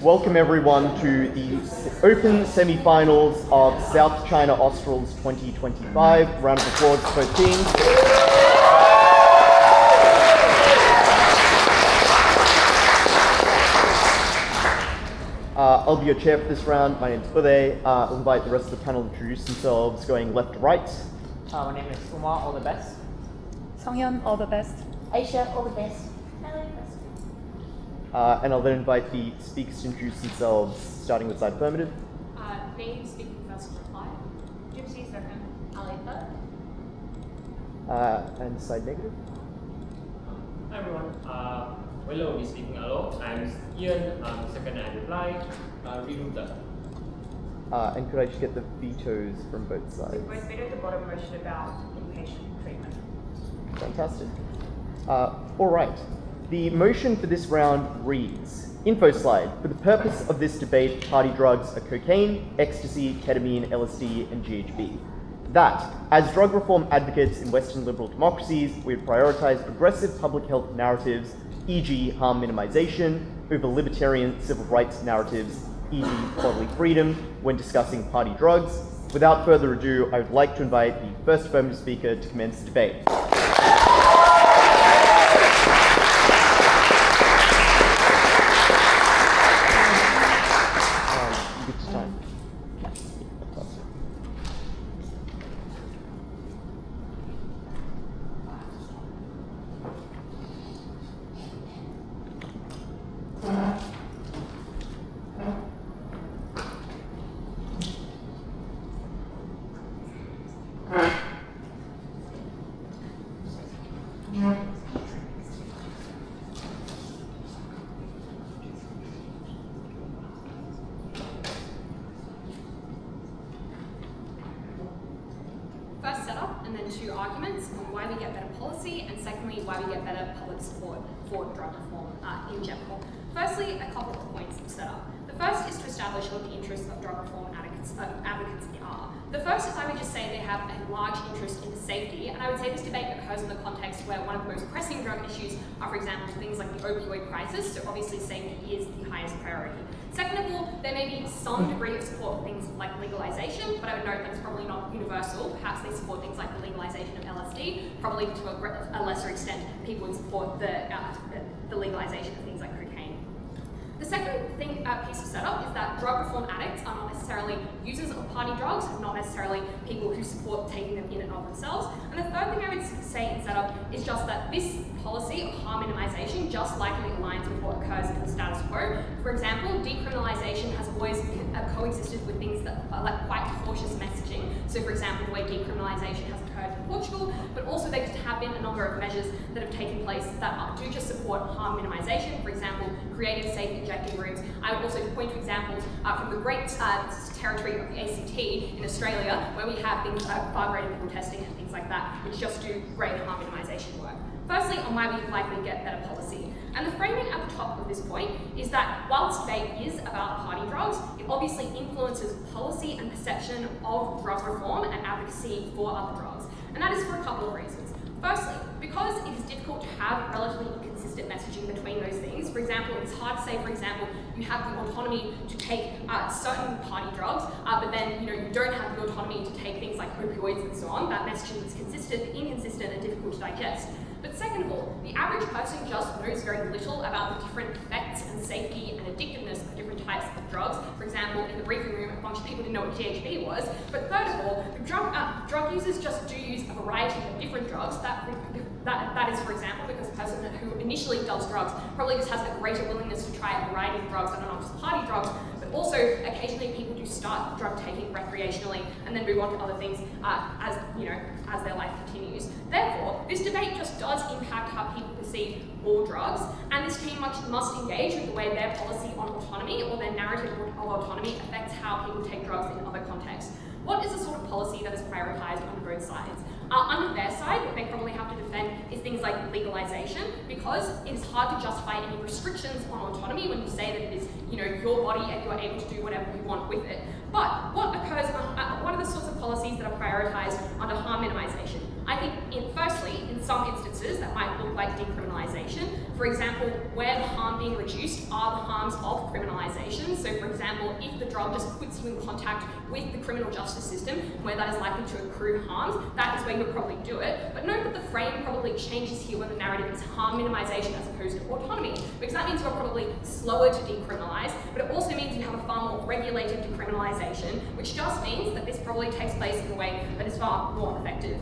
Welcome everyone to the Open Semifinals of South China Australs 2025. Round of applause for both teams. I'll be your chair for this round. My name is Udai. I'll invite the rest of the panel to introduce themselves, going left to right. My name is Umar, all the best. Sunghyun, all the best. Aisha, all the best. And I'll then invite the speakers to introduce themselves, starting with side affirmative. Niamh speaking first in reply. Gypsy second. Ali third. And side negative. Hi everyone. Willow will be speaking hello. I'm Ian, second and reply. Ridu third. And could I just get the vetoes from both sides? Both vetoed the bottom motion about inpatient treatment. Fantastic. All right. The motion for this round reads, Infoslide, for the purpose of this debate, party drugs are cocaine, ecstasy, ketamine, LSD, and GHB. That, as drug reform advocates in Western liberal democracies, we would prioritise progressive public health narratives, e.g. harm minimisation, over libertarian civil rights narratives, e.g. bodily freedom, when discussing party drugs. Without further ado, I would like to invite the first affirmative speaker to commence the debate. First setup, and then two arguments on why we get better policy, and secondly, why we get better public support for drug reform in general. Firstly, a couple of points of setup. The first is to establish what the interests of drug reform advocates are. The first is I would just say they have a large interest in safety, and I would say this debate occurs in the context where one of the most pressing drug issues are, for example, things like the opioid crisis, so obviously safety is the highest priority. Second of all, there may be some degree of support for things like legalization, but I would note that it's probably not universal. Perhaps they support things like the legalization of LSD, probably to a lesser extent people would support the legalization of things like cocaine. The second piece of setup is that drug reform addicts are not necessarily users of party drugs, not necessarily people who support taking them in and of themselves. And the third thing I would say in setup is just that this policy of harm minimisation just likely aligns with what occurs in the status quo. For example, decriminalisation has always coexisted with things that are like quite cautious messaging. So for example, the way decriminalisation has occurred in Portugal, but also there have been a number of measures that have taken place that do just support harm minimisation. For example, creating safe injecting rooms. I would also point to examples from the great territory of the ACT in Australia, where we have things like far-greater people testing and things like that, which just do great harm minimisation work. Firstly, on why we likely get better policy. And the framing at the top of this point is that while this debate is about party drugs, it obviously influences policy and perception of drug reform and advocacy for other drugs. And that is for a couple of reasons. Firstly, because it is difficult to have relatively inconsistent messaging between those things. For example, it's hard to say, for example, you have the autonomy to take certain party drugs, but then you don't have the autonomy to take things like opioids and so on. That messaging is inconsistent and difficult to digest. But second of all, the average person just knows very little about the different effects and safety and addictiveness of different types of drugs. For example, in the briefing room, a bunch of people didn't know what GHB was. But third of all, drug users just do use a variety of different drugs. That is, for example, because a person who initially does drugs probably just has a greater willingness to try a variety of drugs that are not just party drugs, but also occasionally people do start drug taking recreationally and then move on to other things as their life continues. Therefore, this debate just does impact how people perceive all drugs, and this team must engage with the way their policy on autonomy or their narrative of autonomy affects how people take drugs in other contexts. What is the sort of policy that is prioritised on both sides? Under their side, what they probably have to defend is things like legalization, because it is hard to justify any restrictions on autonomy when you say that it is, your body and you are able to do whatever you want with it. But what occurs? What are the sorts of policies that are prioritised under harm minimisation? I think, firstly, in some instances, justices that might look like decriminalisation. For example, where the harm being reduced are the harms of criminalisation. So for example, if the drug just puts you in contact with the criminal justice system, where that is likely to accrue harms, that is where you'll probably do it. But note that the frame probably changes here when the narrative is harm minimisation as opposed to autonomy, because that means you're probably slower to decriminalise, but it also means you have a far more regulated decriminalisation, which just means that this probably takes place in a way that is far more effective.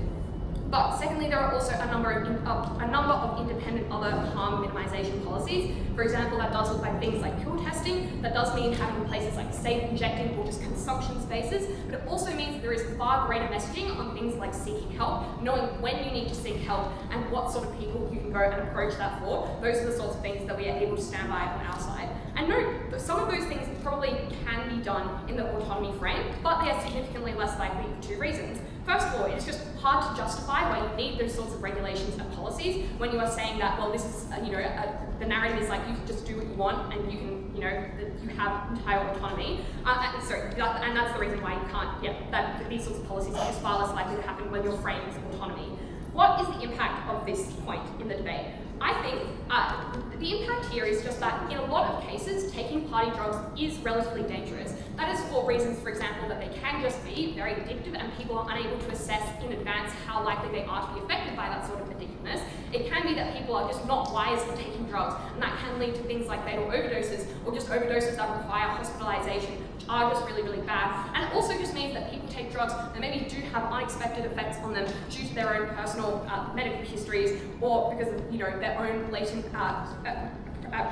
But secondly, there are also a number of independent other harm minimisation policies. For example, that does look like things like pill testing. That does mean having places like safe injecting or just consumption spaces. But it also means that there is far greater messaging on things like seeking help, knowing when you need to seek help and what sort of people you can go and approach that for. Those are the sorts of things that we are able to stand by on our side. And note that some of those things probably can be done in the autonomy frame, but they are significantly less likely for two reasons. First of all, it's just hard to justify why you need those sorts of regulations and policies when you are saying that, well, this is, the narrative is like you can just do what you want and you can, you have entire autonomy. And that's the reason why you can't, that these sorts of policies are just far less likely to happen when your frame is autonomy. What is the impact of this point in the debate? I think the impact here is just that in a lot of cases, taking party drugs is relatively dangerous. That is for reasons, for example, that they can just be very addictive and people are unable to assess in advance how likely they are to be affected by that sort of addictiveness. It can be that people are just not wise in taking drugs, and that can lead to things like fatal overdoses or just overdoses that require hospitalization, which are just really, really bad. And it also just means that people take drugs that maybe do have unexpected effects on them due to their own personal medical histories or because of their own latent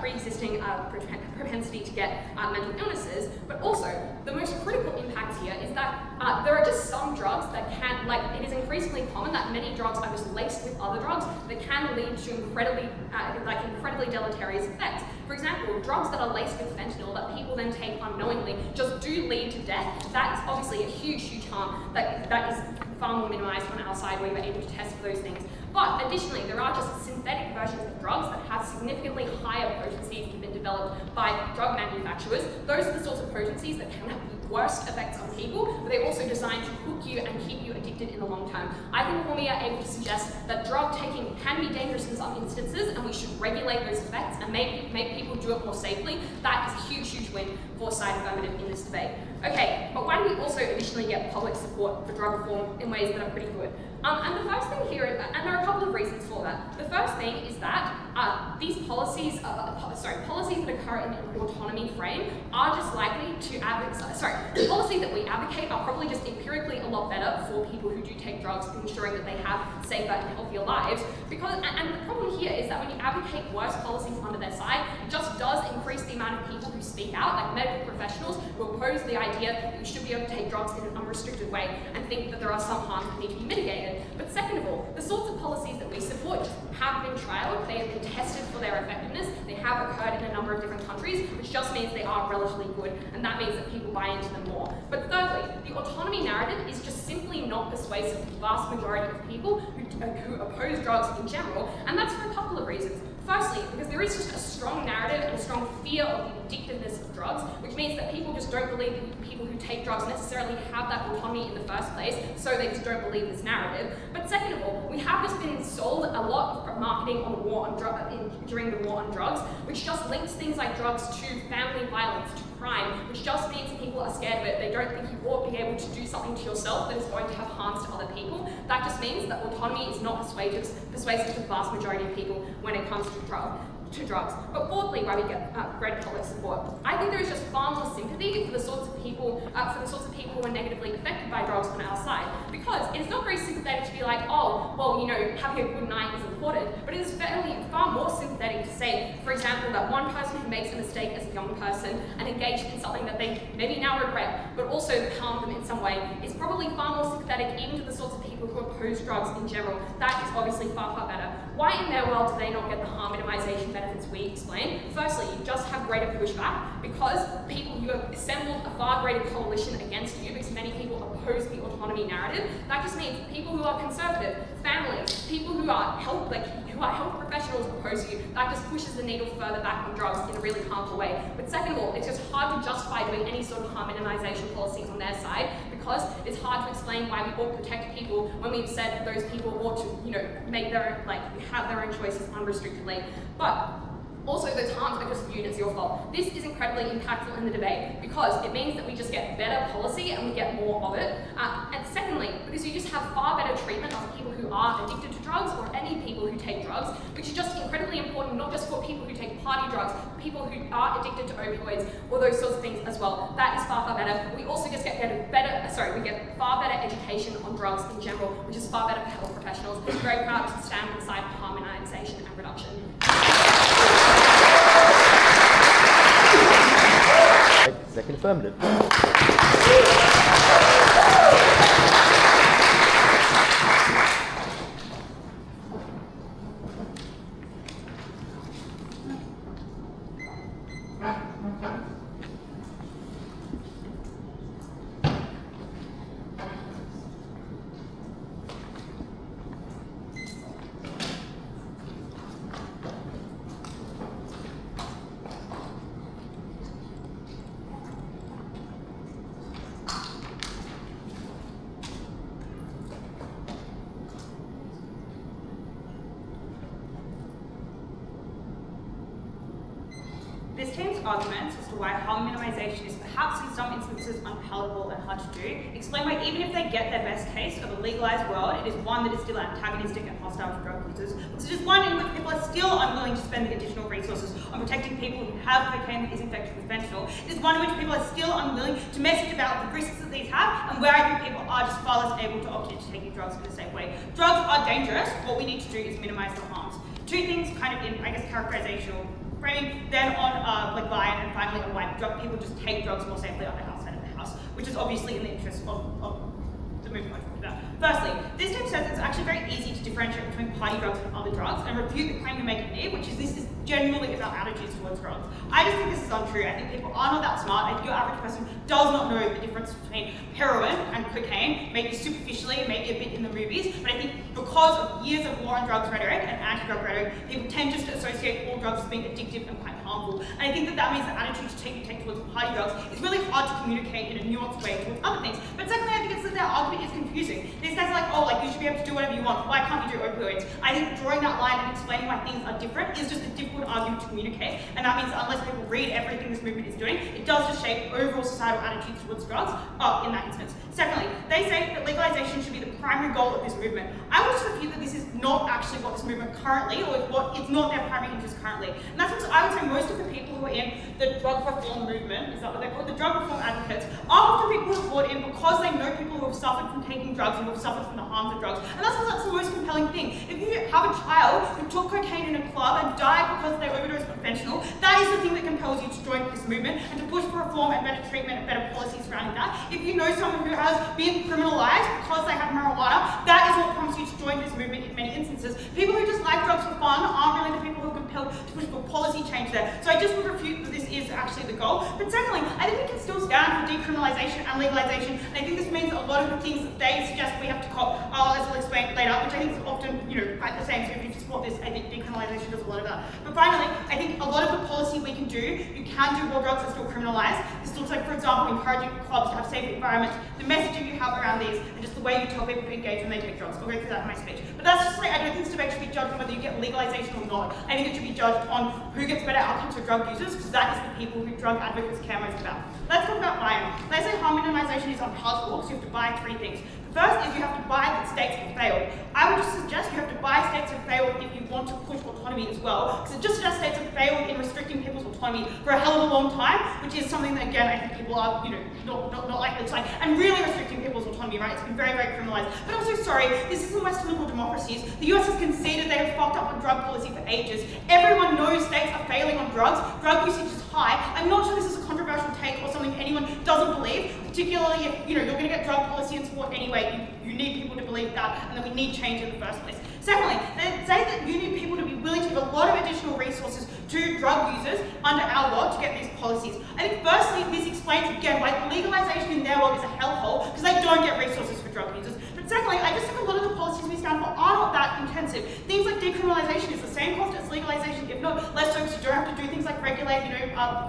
pre-existing propensity to get mental illnesses. But also, the most critical impact here is that there are just some drugs that can, it is increasingly common that many drugs are just laced with other drugs that can lead to incredibly deleterious effects. For example, drugs that are laced with fentanyl that people then take unknowingly just do lead to death. That is obviously a huge, huge harm that is far more minimised on our side where we're able to test for those things. But additionally, there are just synthetic versions of drugs that have significantly higher potencies that have been developed by drug manufacturers. Those are the sorts of potencies that can have the worst effects on people, but they're also designed to hook you and keep you addicted in the long term. I think when we are able to suggest that drug taking can be dangerous in some instances and we should regulate those effects and make people do it more safely, that is a huge, huge win for side affirmative in this debate. Okay, but why do we also additionally get public support for drug reform in ways that are pretty good? And the first thing here, and there are a couple of reasons for that. The first thing is that these policies, policies that occur in the autonomy frame are just likely to the policies that we advocate are probably just empirically a lot better for people who do take drugs, ensuring that they have safer and healthier lives. And the problem here is that when you advocate worse policies under their side, it just does increase the amount of people who speak out, like medical professionals who oppose the idea that you should be able to take drugs in an unrestricted way and think that there are some harms that need to be mitigated. But second of all, the sorts of policies that we support have been trialled, they have been tested for their effectiveness, they have occurred in a number of different countries, which just means they are relatively good, and that means that people buy into them more. But thirdly, the autonomy narrative is just simply not persuasive to the vast majority of people who oppose drugs in general, and that's for a couple of reasons. Firstly, because there is just a strong narrative and a strong fear of the addictiveness of drugs, which means that people just don't believe that people who take drugs necessarily have that autonomy in the first place, so they just don't believe this narrative. But second of all, we have just been sold a lot of marketing on the war on during the war on drugs, which just links things like drugs to family violence, to crime, which just means people are scared of it. They don't think you ought to be able to do something to yourself that is going to have harms to other people. That just means that autonomy is not persuasive to the vast majority of people when it comes to drugs. But fourthly, why we get greater public support, I think there is just far more sympathy for the sorts of people who are negatively affected by drugs on our side. Because it is not very sympathetic to be like, oh, well, having a good night is important. But it is far more sympathetic to say, for example, that one person who makes a mistake as a young person and engaged in something that they maybe now regret, but also harmed them in some way, is probably far more sympathetic even to the sorts of people who oppose drugs in general. That is obviously far, far better. Why in their world do they not get the harm minimisation benefits we explain? Firstly, you just have greater pushback because you have assembled a far greater coalition against you because many people oppose the autonomy narrative. That just means people who are conservative, families, people who are health professionals oppose you. That just pushes the needle further back on drugs in a really harmful way. But second of all, it's just hard to justify doing any sort of harm minimisation policies on their side because because it's hard to explain why we ought to protect people when we've said that those people ought to, make their own, have their own choices unrestrictedly. But also, those harms are just viewed as your fault. This is incredibly impactful in the debate because it means that we just get better policy and we get more of it. And secondly, because you just have far better treatment of people who are addicted to drugs or any people who take drugs, which is just incredibly important, not just for people who take party drugs, people who are addicted to opioids or those sorts of things as well. That is far, far better. We also just get we get far better education on drugs in general, which is far better for health professionals. I'm very proud to stand on the side of harmonisation and reduction. Second affirmative. This team's arguments as to why harm minimisation is perhaps in some instances unpalatable and hard to do explain why even if they get their best case of a legalised world, it is one that is still antagonistic and hostile to drug users, which is one in which people are still unwilling to spend the additional resources on protecting people who have cocaine that is infected with fentanyl. It is one in which people are still unwilling to message about the risks that these have and where I think people are just far less able to opt into taking drugs in a safe way. Drugs are dangerous. What we need to do is minimise the harms. Two things kind of in, characterizational framing, then on buy-in, and finally on why people just take drugs more safely on the outside of the house, which is obviously in the interest of the movement I'm talking about. Firstly, this team says it's actually very easy to differentiate between party drugs and other drugs and refute the claim we make at NIamh, which is this is generally about attitudes towards drugs. I just think this is untrue. I think people are not that smart. I think your average person does not know the difference between heroin and cocaine, maybe superficially, maybe a bit in the movies, but I think because of years of war on drugs rhetoric and anti-drug rhetoric, people tend just to associate all drugs as being addictive and quite harmful. And I think that means the attitude you take towards party drugs is really hard to communicate in a nuanced way towards other things. But secondly, I think it's that their argument is confusing. These guys are like, you should be able to do whatever you want. Why can't you do opioids? I think drawing that line and explaining why things are different is just a difficult argument to communicate. And that means that unless people read everything this movement is doing, it does just shape overall societal attitudes towards drugs in that instance. Secondly, they say that legalization should be the primary goal of this movement. I would just refute that this is not actually what this movement currently, or it's not their primary interest currently. And that's what I would say most of the people who are in the drug reform movement, is that what they're called, the drug reform advocates, are often people who are brought in because they know people who have suffered from taking drugs and who have suffered from the harms of drugs. And that's the most compelling thing. If you have a child who took cocaine in a club and died because they overdosed on fentanyl, that is the thing that compels you to join this movement and to push for reform and better treatment and better policy surrounding that. If you know someone who has been criminalized because they have marijuana, that is what prompts you to join this movement in many instances. People who just like drugs for fun aren't really the people who are compelled to push for policy change there. So I just would refute that this is actually the goal. But secondly, I think we can still stand for decriminalization and legalization. And I think this means that a lot of the things that they suggest we have to cop, as we'll explain later, which I think is often, quite the same. So if you support this, I think decriminalization does a lot of that. But finally, I think a lot of the policy we can do, you can do while drugs are still criminalized. This looks like, for example, encouraging clubs to have safe environments, the messaging you have around these, and just the way you tell people to engage when they take drugs. I'll go through that in my speech. But that's just I don't think this debate should be judged on whether you get legalization or not. I think it should be judged on who gets better outcomes for drug users, because that is the people who drug advocates care most about. Let's talk about buy-in. Let's say harm minimization is unpalatable, so you have to buy three things. The first is you have to buy that states have failed. I would just suggest you have to buy states have failed if you want to push autonomy as well, because it just suggests states have failed in restricting people's autonomy for a hell of a long time, which is something that, again, I think people are, not likely to like, and really restricting people's autonomy, right? It's been very, very criminalized. But also, sorry, this isn't Western liberal democracies. The US has conceded they have fucked up on drug policy for ages. Everyone knows states are failing on drugs. Drug usage is high. I'm not sure this is a controversial take or something anyone doesn't believe, particularly if, you're going to get drug policy and support anyway. You need people to believe that, and that we need change in the first place. Secondly, they say that you need people to be willing to give a lot of additional resources to drug users under our law to get these policies. I think firstly, this explains again why legalization in their world is a hellhole, because they don't get resources for drug users. But secondly, I just think a lot of the policies we stand for are not that intensive. Things like decriminalisation is the same cost as legalisation, if not less so, because you don't have to do things like regulate,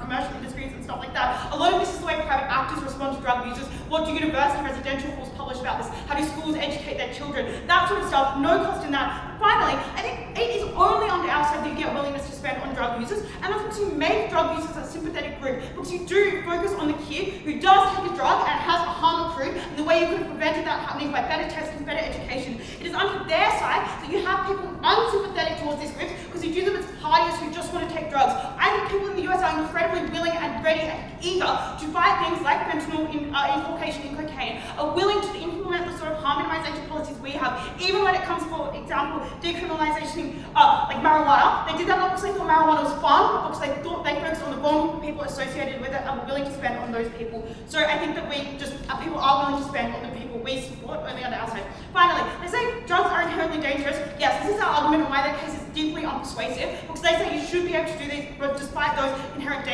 commercial industries and stuff like that. A lot of this is the way private actors respond to drug users. What do university residential schools publish about this? How do schools educate their children? That sort of stuff, no cost in that. Finally, I think it is only on the outside that you get willingness to spend on drug users, and that's because you make drug users a sympathetic group, because you do focus on the kid who does take a drug and has a harm accrued, and the way you could have prevented that happening by better testing, better education. It is under their side that you have people unsympathetic towards these groups, because you do them as partiers who just want to take drugs. I think people in the US are incredibly willing and ready and eager to fight things like fentanyl inculcation in cocaine, are willing to implement the sort of harm minimization policies we have, even when it comes, for example, decriminalization like marijuana. They did that not because they thought marijuana was fun, but because they thought they focused on the vulnerable people associated with it and were willing to spend on those people. So I think that people are willing to spend on the people we support only on the outside. Finally, they say drugs are inherently dangerous. Yes, this is our argument and why their case is deeply unpersuasive, because they say you should be able to do these, but despite those inherent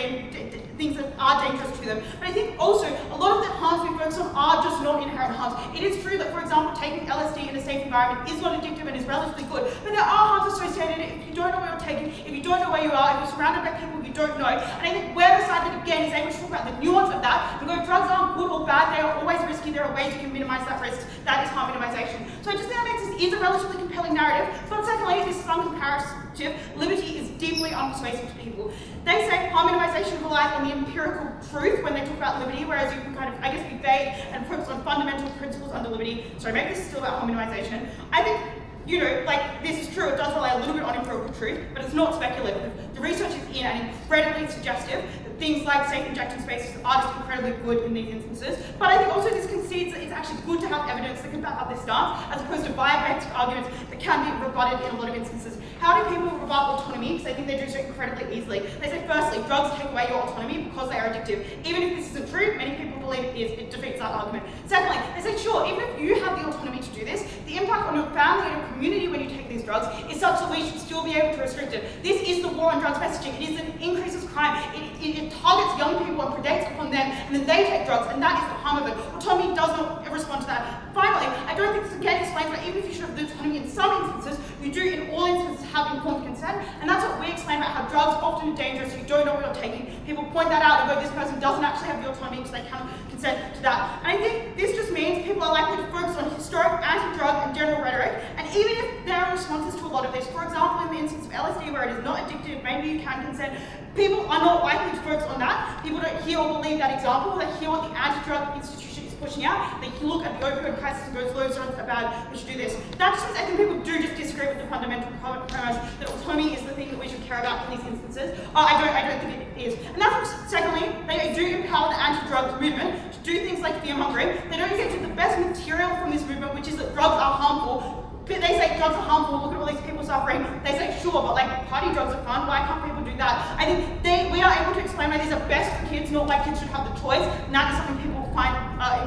things that are dangerous to them. But I think also a lot of the harms we focus on are just not inherent harms. It is true that, for example, taking LSD in a safe environment is not addictive and is relatively good, but there are harms associated if you don't know where you're taking, if you don't know where you are, if you're surrounded by people you don't know. And I think we're the side that, again, is able to talk about the nuance of that, and go, drugs aren't good or bad, they are always risky, there are ways you can minimize that risk. That is harm minimization. So I just think that this is a relatively compelling narrative, but secondly, this is uncomparative. Liberty is deeply unpersuasive to people. They say harm minimization relies on the empirical truth when they talk about liberty, whereas you can kind of, be vague and focus on fundamental principles under liberty. Sorry, maybe this is still about harm minimization. I think, this is true, it does rely a little bit on empirical truth, but it's not speculative. The research is in and incredibly suggestive that things like safe injection spaces are just incredibly good in these instances. But I think also this concedes that it's actually good to have evidence that can back up this stance, as opposed to bias-based arguments that can be rebutted in a lot of instances. How do people rebut autonomy? Because I think they do so incredibly easily. They say, firstly, drugs take away your autonomy because they are addictive. Even if this isn't true, many people believe it is, it defeats that argument. Secondly, they say, sure, even if you have the autonomy to do this, the impact on your family and your community when you take these drugs is such that we should still be able to restrict it. This is the war on drugs messaging. It is an increases crime. It targets young people and predates upon them, and then they take drugs, and that is the harm of it. Autonomy does not respond to that. Finally, I don't think this again explains why even if you should have the autonomy in some instances, you do in all instances have informed consent, and that's what we explain about how drugs often are dangerous, you don't know what you're taking. People point that out and go, this person doesn't actually have the autonomy because they cannot consent to that. And I think this just means people are likely to focus on historic anti-drug and general rhetoric, and even if there are responses to a lot of this, for example, in the instance of LSD where it is not addictive, maybe you can consent, people are not likely to focus on that. People don't hear or believe that example, they hear what the anti-drug institution is pushing out, they look at the opioid crisis and go, those drugs are bad, we should do this. That just means I think people do just disagree with the fundamental premise that autonomy is the thing that we should care about in these instances. I don't think it is. And that's secondly, they do empower the anti-drug movement to do things like fear-mongering. They don't get to the best material from this movement, which is that drugs are harmful. They say drugs are harmful, look at all these people suffering. They say, sure, but party drugs are fun, why can't people do that? I think we are able to explain why these are best for kids, not why kids should have the choice, and that is something people find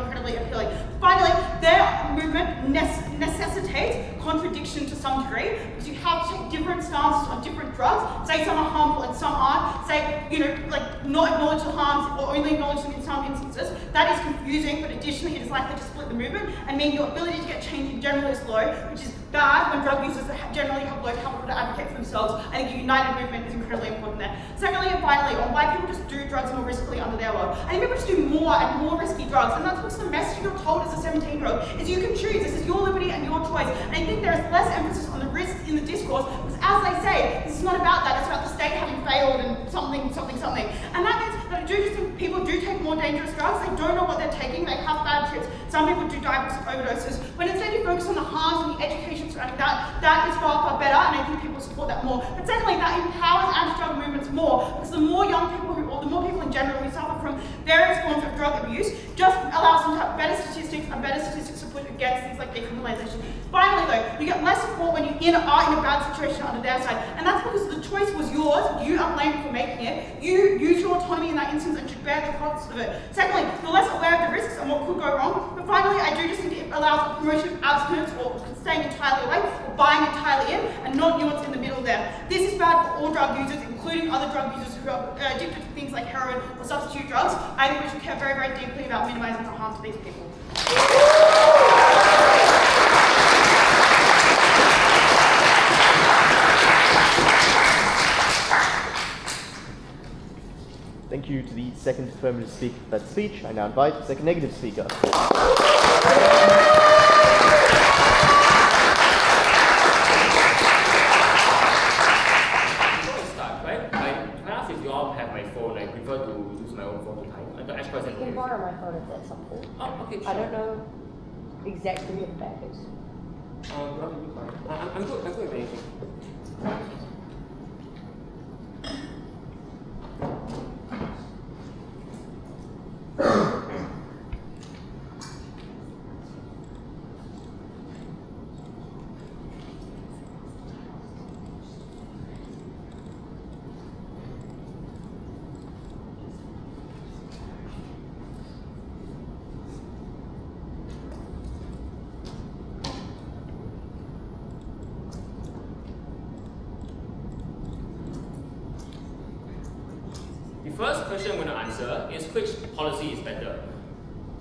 incredibly appealing. Finally, their movement necessitates contradiction to some degree, because you have to take different stances on different drugs, say some are harmful and some aren't, say, not acknowledge the harms or only acknowledge them in some instances. That is confusing, but additionally it is likely to split the movement and mean your ability to get change in general is low, which is bad when drug users generally have low capital to advocate for themselves. I think a united movement is incredibly important there. Secondly and finally, on why people just do drugs more riskily under their world. I think people just do more and more risky drugs, and that's what's the message you're told as a 17-year-old, is you can choose, this is your liberty and your choice. And I think there is less emphasis on the risks in the discourse, because as they say, this is not about that, it's about the state having failed and something. And that means that I do just think people do take more dangerous drugs, they don't know what they're taking, they have bad trips, some people do die because of overdoses. When instead you focus on the harms and the education surrounding that is far better, and I think people support that more. But secondly, that empowers anti-drug movements more, because the more young people or the more people in general who suffer from various forms of drug abuse, just allows them to have better statistics and better statistics to put against things like decriminalisation. Finally though, you get less support when you are in a bad situation under their side, and that's because the choice was yours, you are blamed for making it, you use your autonomy in that instance and should bear the costs of it. Secondly, you're less aware of the risks and what could go wrong, but finally I do just think it allows a promotion of abstinence or staying entirely away or buying entirely in and not nuance in the middle there. This is bad for all drug users, including other drug users who are addicted to things like heroin or substitute drugs. I think we should care very, very deeply about minimising the harm to these people. thank you to the second affirmative speaker for that speech. I now invite the second negative speaker. I prefer to use my own phone to type. I don't actually You can borrow my phone if that's helpful. Oh, okay, sure. I don't know exactly where the back is. I'm good with anything. The first question I'm going to answer is which policy is better.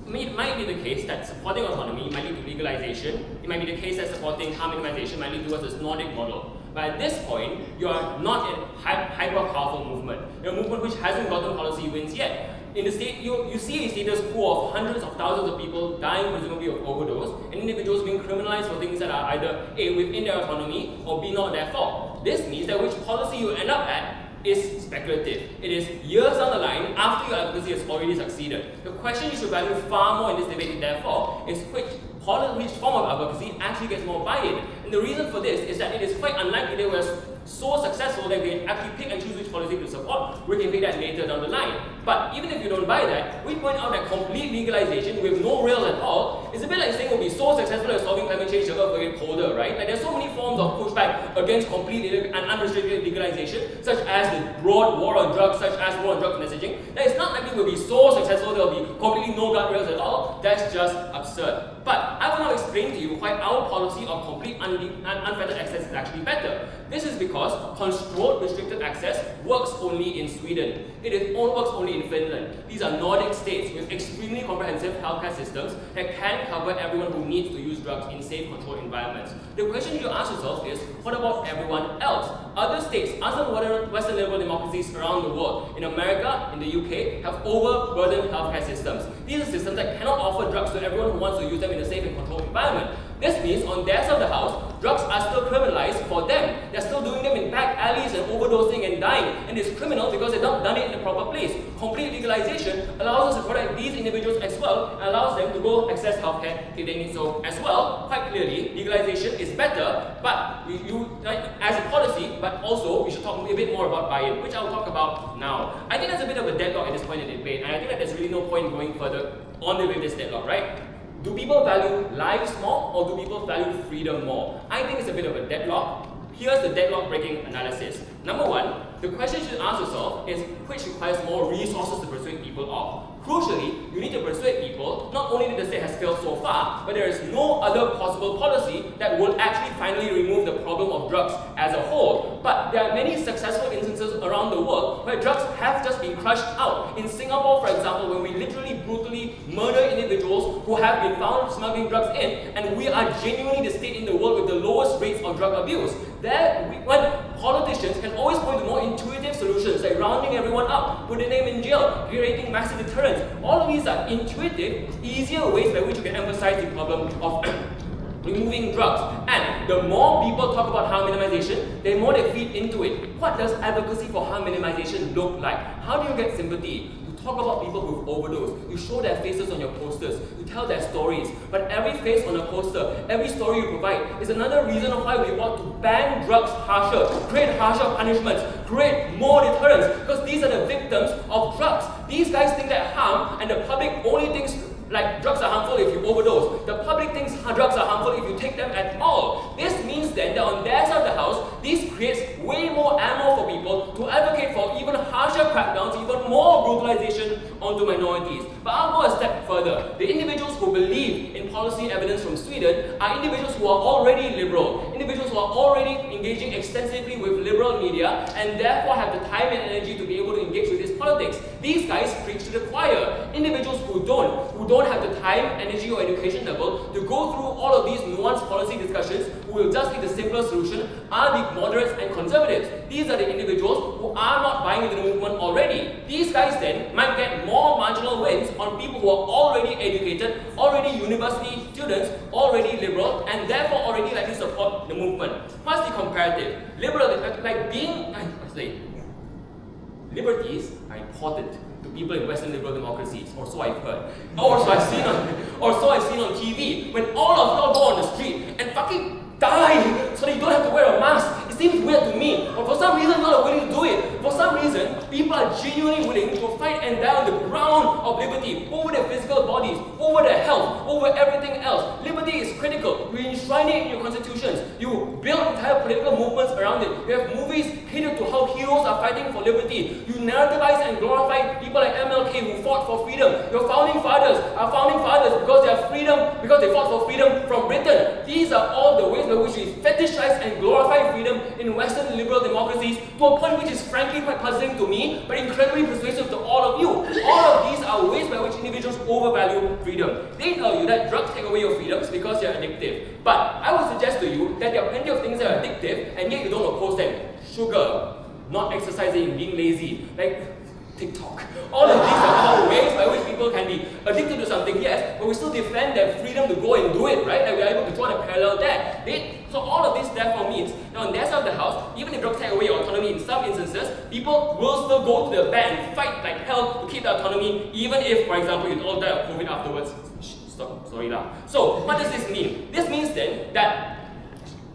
It might be the case that supporting autonomy might lead to legalization. It might be the case that supporting harm minimization might lead towards this Nordic model. But at this point, you are not a hyper-powerful movement. You're a movement which hasn't gotten policy wins yet. In the state, you see a status quo of hundreds of thousands of people dying presumably of overdose, and individuals being criminalized for things that are either A, within their autonomy, or B, not their fault. This means that which policy you end up at is speculative. It is years down the line after your advocacy has already succeeded. The question you should value far more in this debate, therefore, is which form of advocacy actually gets more buy-in. And the reason for this is that it is quite unlikely that we're so successful that we can actually pick and choose which policy to support. We can pick that later down the line. But even if you don't buy that, we point out that complete legalization with no rails at all is a bit like saying we'll be so successful at solving climate change, the earth will get colder, right? Like there's so many forms of pushback against complete and unrestricted legalization, such as the broad war on drugs, such as war on drugs messaging, that it's not likely we'll be so successful there will be completely no guardrails at all. That's just absurd. But I will now explain to you why our policy of complete unfettered access is actually better. This is because controlled restricted access works only in Sweden. It works only in Finland. These are Nordic states with extremely comprehensive healthcare systems that can cover everyone who needs to use drugs in safe, controlled environments. The question you ask yourself is, what about everyone else? Other states, other Western liberal democracies around the world, in America, in the UK, have overburdened healthcare systems. These are systems that cannot offer drugs to everyone who wants to use them in a safe and controlled environment. This means on their side of the house, drugs are still criminalized for them. They're still doing them in back alleys and overdosing and dying. And it's criminal because they've not done it in the proper place. Complete legalization allows us to protect these individuals as well, and allows them to go access healthcare if they need so as well. Quite clearly, legalization is better, but as a policy, but also we should talk a bit more about buy-in, which I'll talk about now. I think there's a bit of a deadlock at this point in the debate, and I think that there's really no point going further on the way this deadlock, right? Do people value lives more, or do people value freedom more? I think it's a bit of a deadlock. Here's the deadlock breaking analysis. Number one, the question you should ask yourself is which requires more resources to persuade people of. Crucially, you need to persuade people not only that the state has failed so far, but there is no other possible policy that will actually finally remove the problem of drugs as a whole. But there are many successful instances around the world where drugs have just been crushed out. In Singapore, for example, when we literally brutally murder individuals who have been found smuggling drugs in, and we are genuinely the state in the world with the lowest rates of drug abuse. When politicians can always point to more intuitive solutions like rounding everyone up, putting them in jail, creating massive deterrence. All of these are intuitive, easier ways by which you can emphasize the problem of removing drugs. And the more people talk about harm minimization, the more they feed into it. What does advocacy for harm minimization look like? How do you get sympathy? Talk about people who've overdosed. You show their faces on your posters. You tell their stories. But every face on a poster, every story you provide is another reason of why we want to ban drugs harsher, create harsher punishments, create more deterrence, because these are the victims of drugs. These guys think they're harm, and the public only thinks like drugs are harmful if you overdose. The public thinks drugs are harmful if you take them at all. This means then that on their side of the house, this creates way more ammo for people to advocate for even harsher crackdowns, even more brutalization onto minorities. But I'll go a step further. The individuals who believe in policy evidence from Sweden are individuals who are already liberal, individuals who are already engaging extensively with liberal media, and therefore have the time and energy to be able to engage with this politics. These guys preach to the choir. Individuals who don't have the time, energy, or education level to go through all of these nuanced policy discussions who will just take the simpler solution are the moderates and conservatives. These are the individuals who are not buying into the movement already. These guys then might get more marginal wins on people who are already educated, already university students, already liberal, and therefore already likely support the movement. What's the comparative? Liberties are important to people in Western liberal democracies, or so I've heard. Or so I've seen on TV, when all of y'all go on the street and fucking die so that you don't have to wear a mask. It seems weird to me, but for some reason you're not willing to do it. For some reason, people are genuinely willing to fight and die on the ground of liberty, over their physical bodies, over their health, over everything else. Liberty is critical. You enshrine it in your constitutions. You build entire political movements around it. You have movies catered to how heroes are fighting for liberty. You narrativize and glorify people like MLK who fought for freedom. Your founding fathers are founding fathers because they have freedom, because they fought for freedom from Britain. These are all the ways by which we fetishize and glorify freedom in Western liberal democracies, to a point which is frankly quite puzzling to me, but incredibly persuasive to all of you. All of these are ways by which individuals overvalue freedom. They tell you that drugs take away your freedoms because they're addictive. But I would suggest to you that there are plenty of things that are addictive, and yet you don't oppose them. Sugar, not exercising, being lazy, like TikTok. All of these are all ways by which people can be addicted to something, yes, but we still defend their freedom to go and do it, right? Like we are able to draw a parallel there. So all of this therefore means, now on their side of the house, even if drugs take away your autonomy in some instances, people will still go to the bat and fight like hell to keep the autonomy, even if, for example, you all die of COVID afterwards. Stop, sorry lah. So what does this mean? This means then that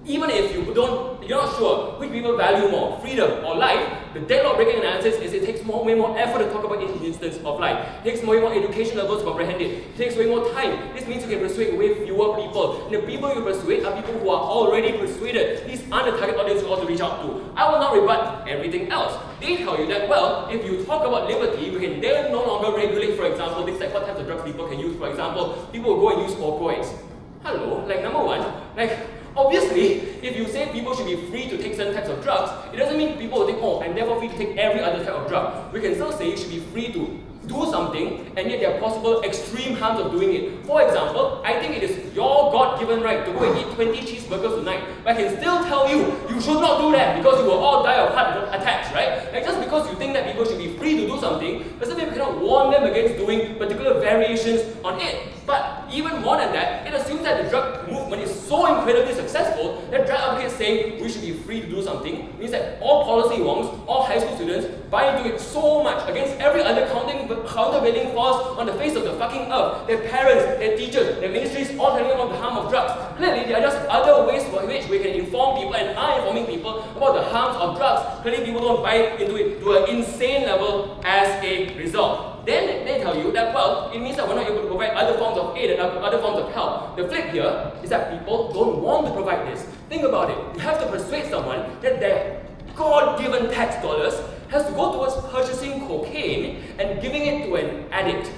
even if you're not sure which people value more, freedom or life, the deadlock breaking analysis is it takes way more effort to talk about each instance of life. It takes way more education levels to comprehend it. It takes way more time. This means you can persuade way fewer people. And the people you persuade are people who are already persuaded. These aren't the target audience you ought to reach out to. I will not rebut everything else. They tell you that, well, if you talk about liberty, we can then no longer regulate, for example, things like what types of drugs people can use. For example, people will go and use opioids. Hello, like number one, obviously, if you say people should be free to take certain types of drugs, it doesn't mean people will think, oh, I'm therefore free to take every other type of drug. We can still say you should be free to do something, and yet there are possible extreme harms of doing it. For example, I think it is your God-given right to go and eat 20 cheeseburgers tonight, but I can still tell you, you should not do that because you will all die of heart attacks, right? Like just because you think that people should be free to do something, doesn't mean we cannot warn them against doing particular variations on it. But even more than that, it assumes that the drug movement is so incredibly successful that drug advocates saying we should be free to do something means that all policy wongs, all high school students buy into it so much against every other countervailing force on the face of the fucking earth. Their parents, their teachers, their ministries all telling them about the harm of drugs. Clearly, there are just other ways for which we can inform people and are informing people about the harms of drugs. Clearly, people don't buy into it to an insane level as a result. Then they tell you that, well, it means that we're not able to provide other forms of aid and other forms of help. The flip here is that people don't want to provide this. Think about it. You have to persuade someone that their God-given tax dollars has to go towards purchasing cocaine and giving it to an addict.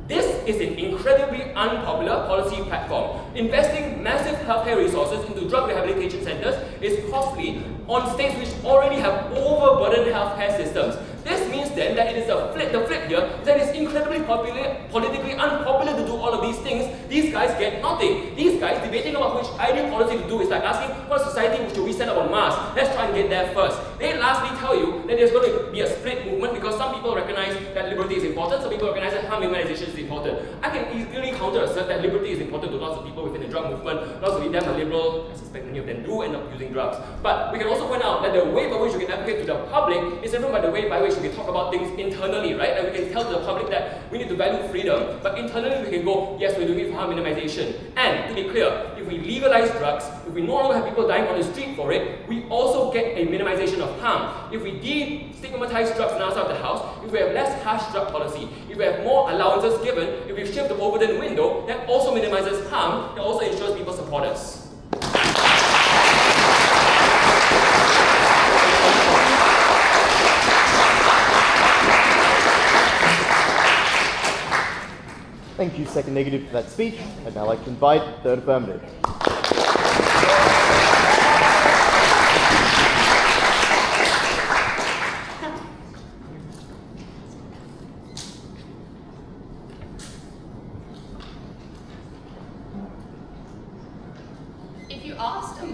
This is an incredibly unpopular policy platform. Investing massive healthcare resources into drug rehabilitation centers is costly on states which already have overburdened healthcare systems. This means then that it is the flip here is that it's incredibly politically unpopular to do all of these things. These guys get nothing. These guys debating about which ideal policy to do is like asking what society should we set up on Mars. Let's try and get there first. They lastly tell you that there's going to be a split movement because some people recognize that liberty is important, some people recognize that harm minimization is important. I can easily counter assert that liberty is important to lots of people within the drug movement. Lots of them are liberal. I suspect many of them do end up using drugs. But we can also point out that the way by which we can advocate to the public is different by the way by which we can talk about things internally, right? And we can tell the public that we need to value freedom, but internally we can go, yes, we're doing it for harm minimization. And to be clear, if we legalize drugs, if we no longer have people dying on the street for it, we also get a minimization of harm. If we de-stigmatize drugs in our side of the house, if we have less harsh drug policy, if we have more allowances given, if we shift the overden window, that also minimizes harm, that also ensures people support us. Thank you, second negative, for that speech. I'd now like to invite third affirmative. If you asked a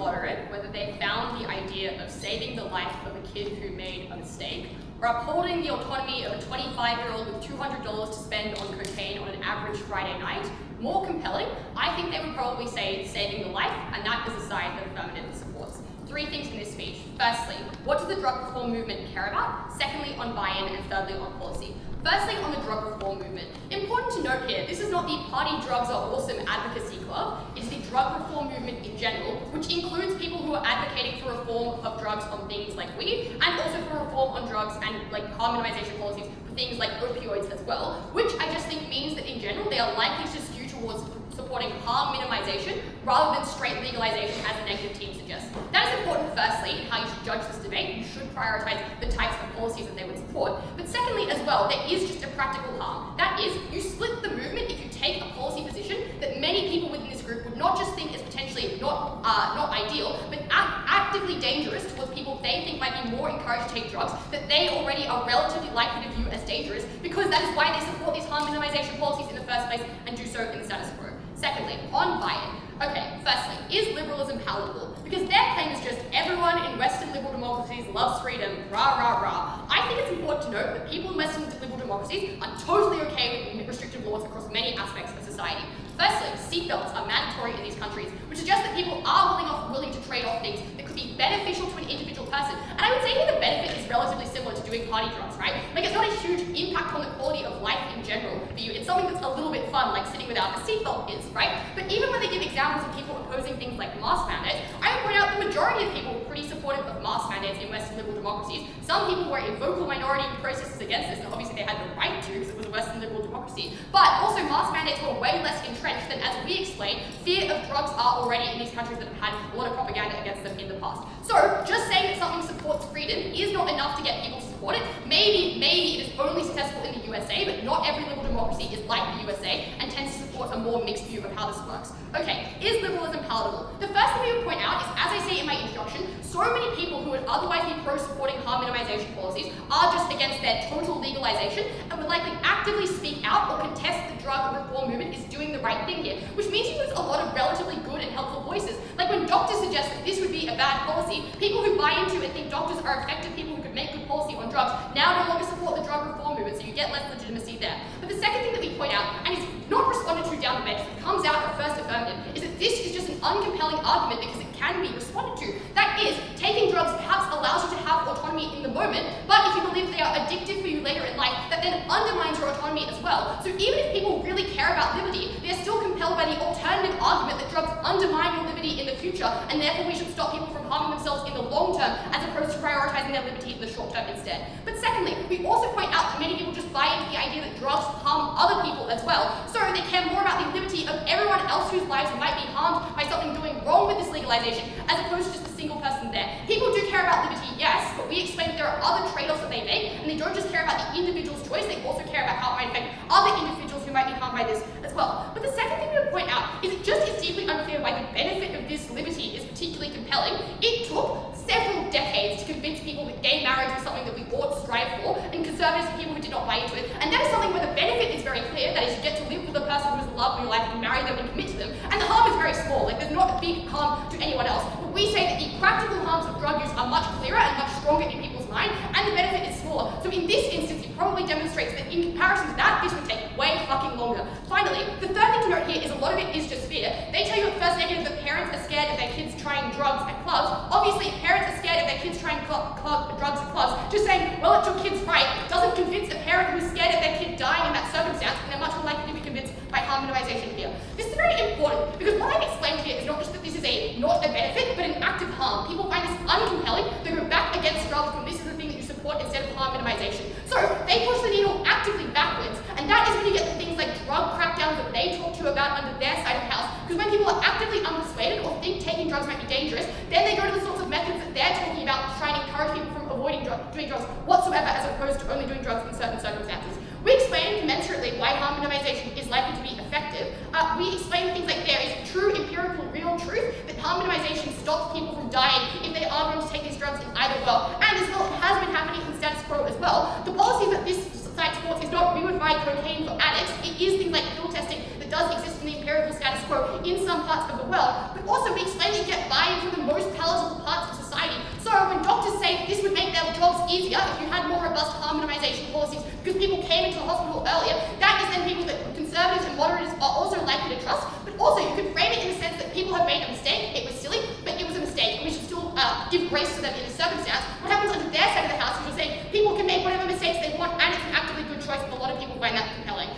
life of a kid who made a mistake, or upholding the autonomy of a 25-year-old with $200 to spend on cocaine on an average Friday night more compelling, I think they would probably say saving the life, and that is a side that Affirmative supports. 3 things in this speech. Firstly, what does the drug reform movement care about? Secondly, on buy-in, and thirdly, on policy. Firstly, on the drug reform movement. Important to note here, this is not the Party Drugs Are Awesome advocacy club, it's the drug reform movement in general, which includes people who are advocating for reform of drugs on things like weed, and also for reform on drugs and like harm minimization policies for things like opioids as well, which I just think means that in general, they are likely to skew towards supporting harm minimization rather than straight legalization as the negative team suggests. That is important firstly in how you should judge this debate. You should prioritize the types of policies that they would support. But secondly as well, there is just a practical harm. That is, you split the movement if you take a policy position that many people within this group would not just think is potentially not ideal, but actively dangerous towards people they think might be more encouraged to take drugs that they already are relatively likely to view as dangerous, because that is why they support these harm minimization policies in the first place and do so in the status quo. Secondly, on buy-in. Okay, firstly, is liberalism palatable? Because their claim is just everyone in Western liberal democracies loves freedom, rah, rah, rah. I think it's important to note that people in Western liberal democracies are totally okay with restrictive laws across many aspects of society. Firstly, seatbelts are mandatory in these countries, which suggests that people are willing to trade off things that could be beneficial to an individual person. And I would say here the benefit is relatively similar to doing party drugs, right? Like, it's not a huge impact on the quality of life in general for you. It's something that's a little bit fun, like sitting without a seatbelt is, right? But even when they give examples of people opposing things like mask mandates, I would point out the majority of people were pretty supportive of mask mandates in Western liberal democracies. Some people were a vocal minority processes against this, and obviously they had the right to because it was a Western liberal democracy. But also mask mandates were way less entrenched than, as we explained, fear of drugs are already in these countries that have had a lot of propaganda against them in the past. So just saying that something supports freedom is not enough to get people to support it. Maybe it is only successful in the USA, but not every liberal democracy is like the USA and tends to support a more mixed view of how this works. Okay, is liberalism palatable? The first thing we would point out is, as I say in my introduction, so many people who would otherwise be pro-supporting harm minimization policies are just against their total legalization and would likely actively speak out or contest the drug reform movement is doing the right thing here, which means you lose a lot of relatively good and helpful voices. Like when doctors suggest that this would be a bad policy, people who buy into and think doctors are effective people who could make good policy on drugs now no longer support the drug reform movement, so you get less legitimacy there. But the second thing that we point out, and is not responded to down the bench, that comes out at first Affirmative, is that this is just an uncompelling argument because it can be responded to. That is, taking drugs perhaps allows you to have autonomy in the moment, but if you believe they are addictive for you later in life, that then undermines your autonomy as well. So even if people really care about liberty, they are still compelled by the alternative argument that drugs undermine your liberty in the future, and therefore we should stop people from harming themselves in the long term, as opposed to prioritizing their liberty in the short term instead. But secondly, we also point out that many people just buy into the idea that drugs harm other people as well, so they care more about the liberty of everyone else whose lives might be harmed by something going wrong with this legalization, as opposed to just a single person there. People do care about liberty, yes, but we explain that there are other trade-offs that they make, and they don't just care about the individual's choice, they also care about how it might affect other individuals who might be harmed by this as well. But the second thing we would point out is it just is deeply unclear why the benefit of this liberty is particularly compelling. It took several decades to convince people that gay marriage was something that we ought to strive for, and conservatives and people who did not buy into it. And that is something where the benefit is very clear, that is, you get to live with a person who is the love of your life and marry them and commit to them. And the harm is very small, like there's not a big harm to anyone else. But we say that the practical harms of drug use are much clearer and much stronger in people's mind, and the benefit is smaller. So in this instance, it probably demonstrates that in comparison to that, this would take way fucking longer. Finally, the third thing to note here is a lot of it is just fear. They tell you at first negative that parents are scared of their kids trying drugs at clubs. Obviously, if parents are scared of their kids trying drugs at clubs, just saying, well, it's your kid's right, doesn't convince a parent who's scared of their kid dying in that circumstance, and they're much more likely to be convinced by harm minimization here. This is very important, because what I've explained here is not just that this is not a benefit, but an active harm. People find this uncompelling, they go back against drugs when this is the thing that you support instead of harm minimization. So they push the needle actively backwards, and that is when you get the things like drug crackdowns that they talk to you about under their side of the house, because when people are actively unpersuaded or think taking drugs might be dangerous, then they go to the sorts of methods that they're talking about to try and encourage people from avoiding doing drugs whatsoever, as opposed to only doing drugs in certain circumstances. We explain commensurately why harm minimization is likely to be effective. We explain things like there is true empirical real truth that harm minimization stops people from dying if they are going to take these drugs in either well, and as well it has been happening in status quo as well. The policies that this side sports is not we would buy cocaine for addicts. It is things like pill testing that does exist in the empirical status quo in some parts of the world. But also we explain that you get buy-in from the most palatable parts of society. So when doctors say this would make their jobs easier if you had more robust harm minimization policies because people came into the hospital earlier, that is then people that conservatives and moderates are also likely to trust. But also you could frame it in the sense that people have made a mistake, it was silly, but it was a mistake, and we should still give grace to them in this circumstance. What happens under their side of the house is you're saying people can make whatever mistakes they want and it's an actively good choice, and a lot of people find that compelling.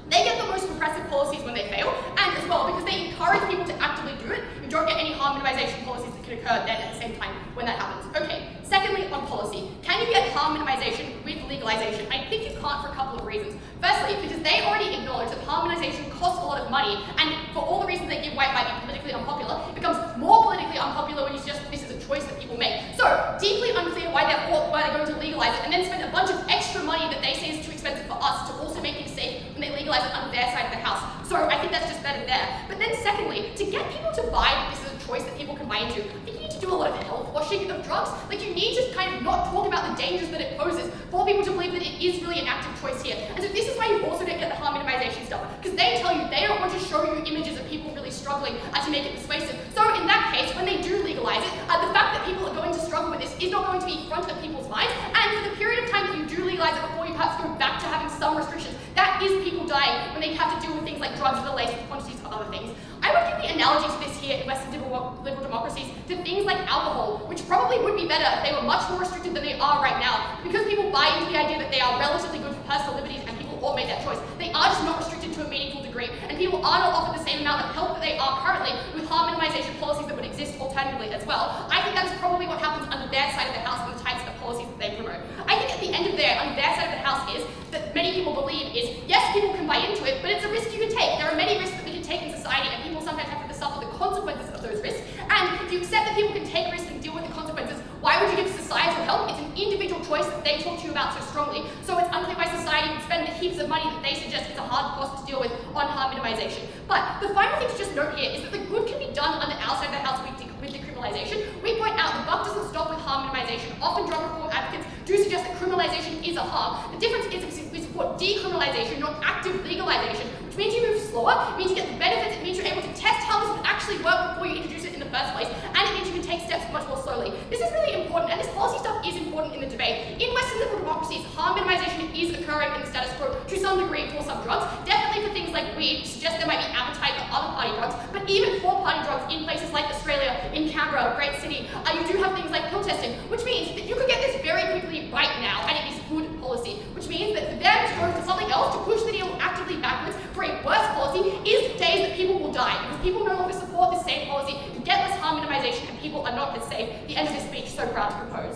They get the most repressive policies when they fail, and as well, because they encourage people to actively do it, you don't get any harm minimization policies that can occur then at the same time when that happens. Okay, secondly, on policy, can you get harm minimization with legalization? I think you can't for a couple of reasons. Firstly, because they already acknowledge that harmonization costs a lot of money, and for all the reasons they give why it might be politically unpopular, it becomes more politically unpopular when you suggest that this is a choice that people make. So, deeply unclear why they're going to legalize it, and then spend a bunch of extra money that they say is too expensive for us to also make things safe when they legalize it under their side of the house. So I think that's just better there. But then secondly, to get people to buy that this is a choice that people can buy into, I think you need to do a lot of health washing of drugs. Like you need to kind of not talk about the dangers that it poses for people to believe that it is really an active choice here. And so this is why you also don't get the harm minimization stuff, because they tell you they don't want to show you images of people really struggling to make it persuasive. So in that case, when they do legalize it, the fact that people are going to struggle with this is not going to be front of people's minds. And for the period of time that you do legalize it before you perhaps go back to having some restrictions, that is people dying when they have to deal with things like drugs that are laced with quantities of other things. I would give the analogy to this here in Western liberal democracies to things like alcohol, which probably would be better if they were much more restricted than they are right now, because people buy into the idea that they are relatively good for personal liberties and people all make that choice. They are just not restricted to a meaningful degree, and people are not offered the same amount of help that they are currently with harm minimization policies that would exist alternatively as well. I think that is probably what happens under their side of the house and the types of policies that they promote. I think at the end of under their side of the house is that many people believe is, yes, people can buy into it, but it's a risk you can take. There are many risks that we can take in society, and people sometimes have to suffer the consequences of those risks. And if you accept that people can take risks and deal with the consequences, why would you give societal help? It's an individual choice that they talk to you about so strongly. So it's unclear why society would spend the heaps of money that they suggest is a hard cost to deal with on harm minimization. But the final thing to just note here is that the good can be done under our side of the house with decriminalization. We point out the buck doesn't stop with harm minimization. Often drug reform advocates do suggest that criminalization is a harm. The difference is we support decriminalization, not active legalization, which means you move slower, it means you get the benefits, it means you're able to test how this would actually work before you introduce it in the first place, and it means you can take steps much more slowly. This is really important, and this policy stuff is important in the debate. In Western liberal democracies, harm minimization is occurring in the status quo to some degree for some drugs. Definitely for things like weed, which suggests there might be appetite for other party drugs, but even for party drugs in places like Australia, in Canberra, a great city, you do have things like pill testing, which means that you could get this very quickly right now, and it is good policy, which means that for them to go for something else, to push the needle actively backwards for a worse policy, is days that people will die, because people no longer support this same policy, you get less harm minimization, and people are not as safe. The end of this speech, so proud to propose.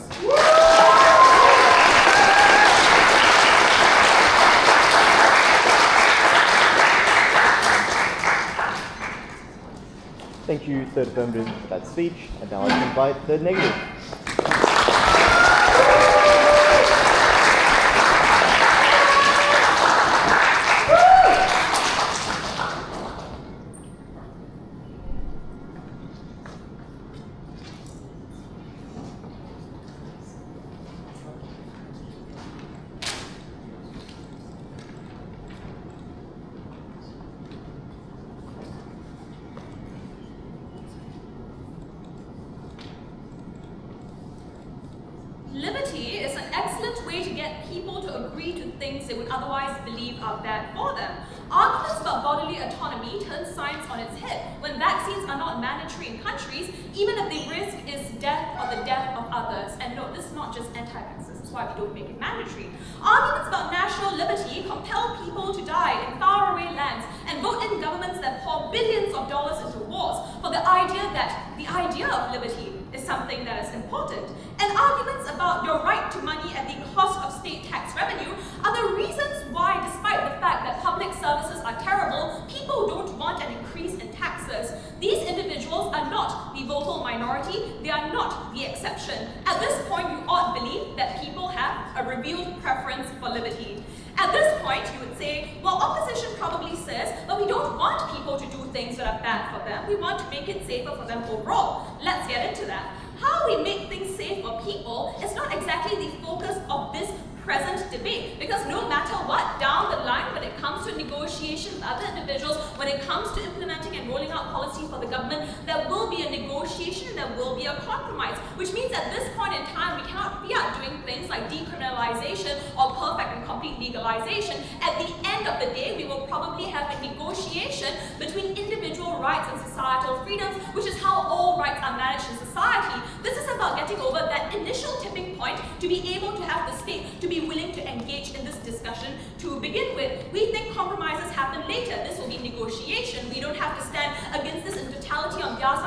Thank you, third affirmative, for that speech. And now I can invite the negative. Liberty is an excellent way to get people to agree to things they would otherwise believe are bad for them. Arguments about bodily autonomy turn science on its head when vaccines are not mandatory in countries, even if the risk is death or the death of others. And no, this is not just anti-vaxxers, that's why we don't make it mandatory. Arguments about national liberty compel people to die in faraway lands and vote in governments that pour billions of dollars into wars for the idea of liberty is something that is important. And arguments about your right to money at the cost of state tax revenue are the reasons why, despite the fact that public services are terrible, people don't want an increase in taxes. These individuals are not the vocal minority, they are not the exception. At this point, you ought to believe that people have a revealed preference for liberty. At this point, you would say, well, opposition probably says, but we don't want people to do things that are bad for them. We want to make it safer for them overall. Let's get into that. How we make things safe for people is not exactly the focus of this present debate. Because no matter what, down the line, when it comes to negotiation with other individuals, when it comes to implementing and rolling out policy for the government, there will be a negotiation, there will be a compromise. Which means at this point in time, we cannot be out doing things like decriminalization or perfect and complete legalization. At the end of the day, we will probably have a negotiation between individual rights and societal freedoms, which is how all rights are managed in society. This is about getting over that initial tipping point to be able to have the state to be willing to engage in this discussion to begin with. We think compromises happen later. This will be negotiation. We don't have to stand against this in totality on our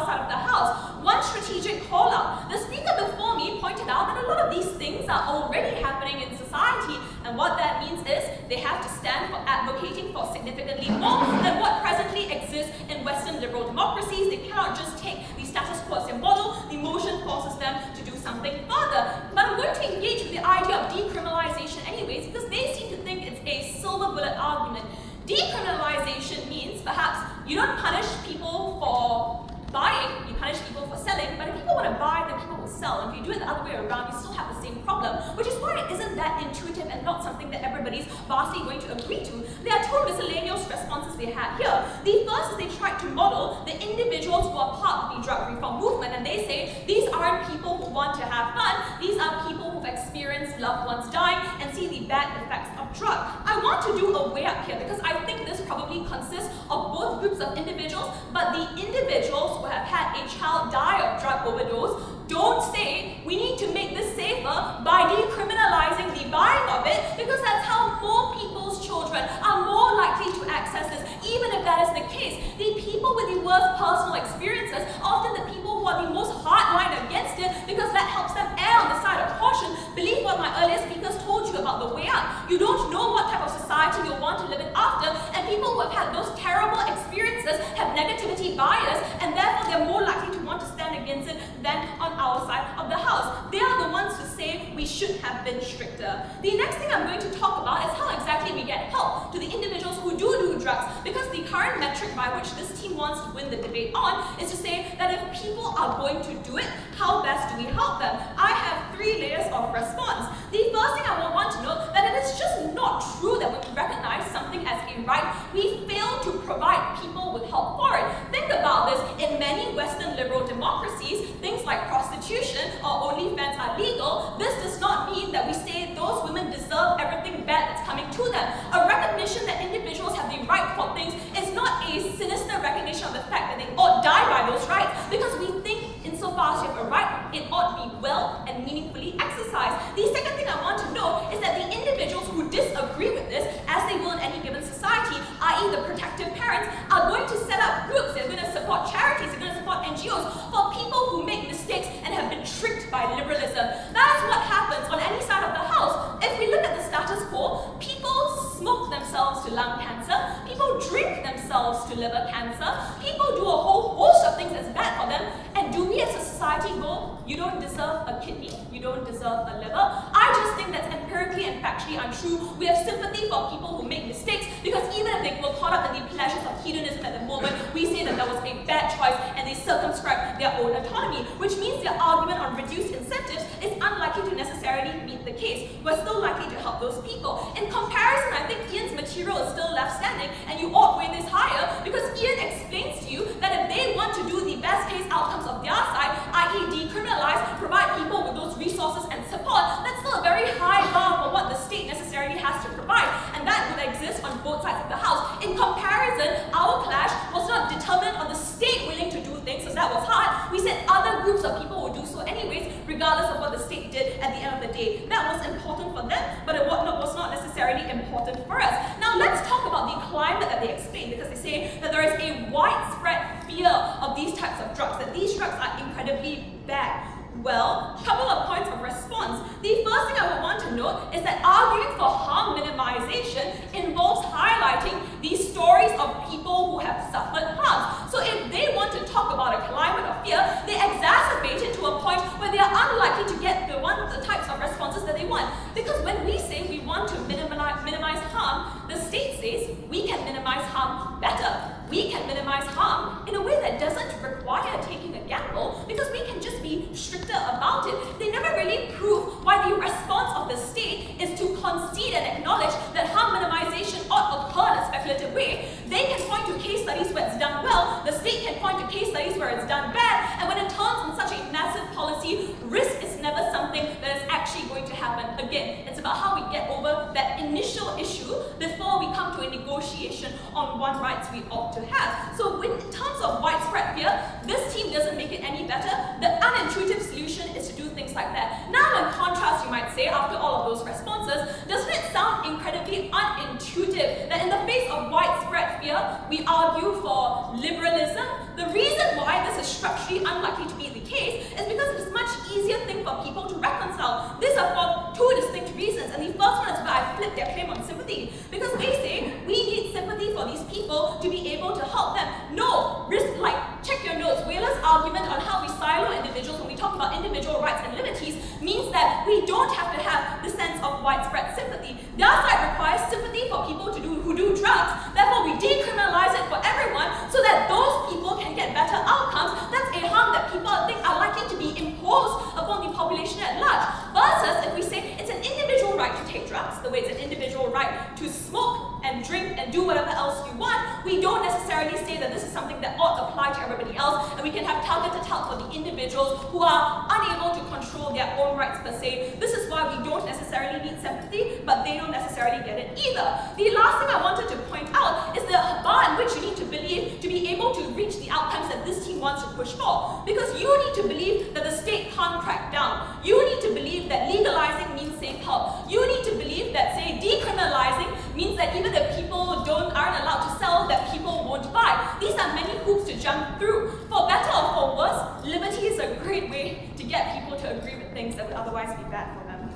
side of the house. One strategic call out. The speaker before me pointed out that a lot of these things are already happening in society, and what that means is they have to stand for advocating for significantly more than what presently exists in Western liberal democracies. They cannot just take the status quo as a model. The motion forces them to do something further. But I'm going to engage with the idea of decriminalization anyways, because they seem to think it's a silver bullet argument. Decriminalization means perhaps you don't punish people for buying, you punish people for selling, but if people want to buy, then people will sell. And if you do it the other way around, you still have the same problem, which is why it isn't that intuitive and not something that everybody's vastly going to agree to. There are two miscellaneous responses they had here. The first is they tried to model the individuals who are part of the drug reform movement, and they say these aren't people who want to have fun, these are people who've experienced loved ones dying and see the bad effects of drug. I want to do a way up here because I think this probably consists of both groups of individuals, but the individuals who have had a child die of drug overdose don't say we need to make this safer by decriminalizing the buying of it, because that's how more people's children are more likely to access this. Even if that is the case, the people with the worst personal experiences are often the people who are the most hardline against it, because that helps them err on the side of caution. Believe what my earlier speakers told you about the way out. You don't know what type of society you'll want to live in after, and people who have had those terrible experiences have negativity bias, and therefore they're more likely to want to stand against it than on our side of the house. They are the ones who say we should have been stricter. The next thing I'm going to talk about is how exactly we get help to the individuals who do drugs, because the current metric by which this team wants to win the debate on is to say that if people are going to do it, how best do we help them? I have 3 layers of response. The first thing I will want to note that it is just not true that when we recognize something as a right, we fail to provide people with help for it. Think about this. In many Western liberal democracies, things like prostitution or OnlyFans are legal. This does not mean that we say those women deserve everything bad that's coming to them. A recognition that individuals have the right for things is not a sinister recognition of the fact that they ought die by those rights, because we think insofar as you have a right, it ought to be well and meaningfully exercised. The second thing I want to note is that the individuals who disagree with this, as they will in any given society, i.e. the protective parents, are going to set up groups, they're going to support charities, they're going to support NGOs for people who make mistakes and have been tricked by liberalism. That's what happens on any side of the house. If we look at the status quo, people smoke themselves to lung cancer, people drink themselves to liver cancer, people do a whole host of things that's bad for them, and do we as a society go, you don't deserve a kidney, you don't deserve a liver? I just think that's empirically and factually untrue. We have sympathy for people who make mistakes, because even if they were caught up in the pleasures of hedonism at the moment, we say that that was a bad choice and they circumscribe their own autonomy, which means their argument on reduced incentives is unlikely to necessarily meet the case. We're still likely to help those people. In comparison, I think Ian's material is still left standing, and you ought weigh this higher, because Ian explains to you that if they want to do the best case outcomes of their side, i.e. decriminalize, provide people with those resources and support, that's still a very high bar for what the state necessarily has to provide, and that would exist on both sides of the house. In comparison, our clash was not determined on the state willing to do things, so that was hard. We said other groups of people would do so anyways, regardless of what the state did at the end of the day. That was important for them, but it was not necessarily important for us. Now let's talk about the climate that they explain, because they say that there is a widespread fear of these types of drugs, that these drugs are incredibly bad. Well, a couple of points of response. The first thing I would want to note is that arguing for harm minimization involves highlighting the stories of people who have suffered harm. So if they want to talk about a climate of fear, they exacerbate it to a point where they are unlikely to get the types of responses that they want. Because when we say we want to minimize harm, the state says we can minimize harm better. We can minimize harm in a way that doesn't require taking a gamble, because we can just be stricter about it. They never really prove why the response of the state where it's done bad, and when it turns on such a massive policy, risk is never something that is actually going to happen again. It's about how we get over that initial issue before we come to a negotiation on what rights we ought to have. So in terms of widespread fear, this team doesn't make it any better. The unintuitive solution is to do things like that. Now in contrast, you might say, after all of those responses, doesn't it sound incredibly unintuitive that in the face of widespread fear, we argue for liberalism? The reason why this is structurally unlikely to be the case is because it is a much easier thing for people to reconcile. These are for two distinct reasons, and the first one is where I flip their claim on sympathy, because they say we need sympathy for these people to be able to help them. No, risk, like, check your notes. Wheeler's argument on how we silo individuals when we talk about individual rights and liberties means that we don't have to have the sense of widespread sympathy. Their side requires sympathy for people who do drugs. Therefore, we decriminalize it for everyone so that those people can get better outcomes. That's a harm that people think are likely to be imposed upon the population at large. Versus if we say it's an individual right to take drugs, the way it's an individual right to smoke and drink and do whatever else you want, we don't necessarily say that this is something that ought to apply to everybody else, and we can have targeted help for the individuals who are unable to control their own rights per se. This is why we don't necessarily need sympathy, but they don't necessarily get it either. The last thing I wanted to point out is the bar in which you need to believe to be able to reach the outcomes that this team wants to push for. Because you need to believe that the state can't crack down. You need to believe that legalizing means safe help. You need to believe that, say, decriminalizing means that even if people aren't allowed to sell, that people won't buy. These are many hoops to jump through. For better or for worse, liberty is a great way to get people to agree with things that would otherwise be bad for them.